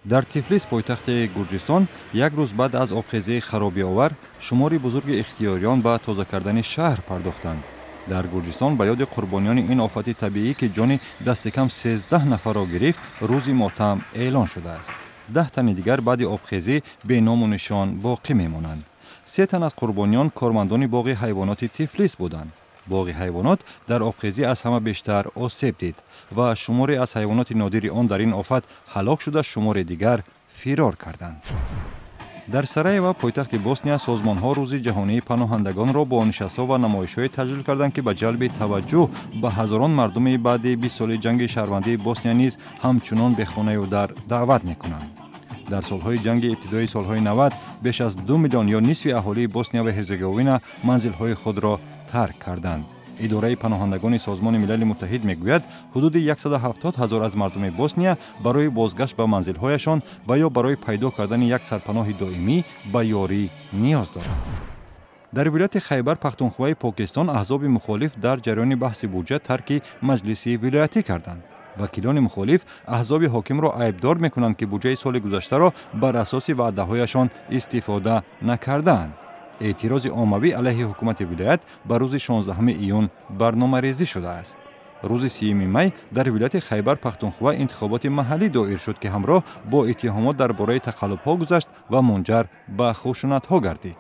дар Тифлис пойтахти Гурҷистон як рӯз баъд аз обхезии харобиовар шумори бузурги ихтиёриён ба тоза кардани шаҳр пардохтанд. дар Гурҷистон ба ёди қурбонёни ин офати табиӣ ки ҷони дасти кам 13 нафарро гирифт рӯзи мотам эълон шудааст. 10 тани дигар баъди обхезӣ беному нишон боқӣ мемонанд. 3 тан аз қурбониён кормандони боғи ҳайвоноти Тифлис буданд. боғи ҳайвонот дар обхезӣ аз ҳама бештар осеб дид ва шуморе аз ҳайвоноти нодири он дар ин офат ҳалок шуда шумори дигар фирор карданд. дар Сараево пойтахти Босния созмонҳо рӯзи ҷаҳонии паноҳандагонро бо нишастҳо ва намоишҳое таҷлил карданд ки ба ҷалби таваҷҷӯҳ ба ҳазорон мардуми баъди 20 соли ҷанги шаҳрвандии Босния низ ҳамчунон бехонаю дар даъват мекунанд. дар солҳои ҷанги ибтидои солҳои 90 беш аз 2 миллион ё нисфи аҳолии Босния ва Ҳерзеговина манзилҳои худро тарк карданд. идораи паноҳандагони созмони милали муттаҳид мегӯяд ҳудуди 170 000 аз мардуми Босния барои бозгашт ба манзилҳояшон ва ё барои пайдо кардани як сарпаноҳи доимӣ ба ёрӣ ниёз доранд. дар вилояти Хайбар Пахтунхвои Покистон аҳзоби мухолиф дар ҷараёни баҳси буҷа тарки маҷлиси вилоятӣ карданд. вакилони мухолиф аҳзоби ҳокимро айбдор мекунанд ки буҷаи соли гузаштаро бар асоси ваъдаҳояшон истифода накардаанд. эътирози оммавӣ алайҳи ҳукумати вилоят ба рӯзи 16 июн барномарезӣ шудааст. рӯзи 3 май дар вилояти Хайбар Пахтунхва интихоботи маҳаллӣ доир шуд ки ҳамроҳ бо иттиҳомот дар бораи тақаллубҳо гузашт ва мунҷар ба хушунатҳо гардид.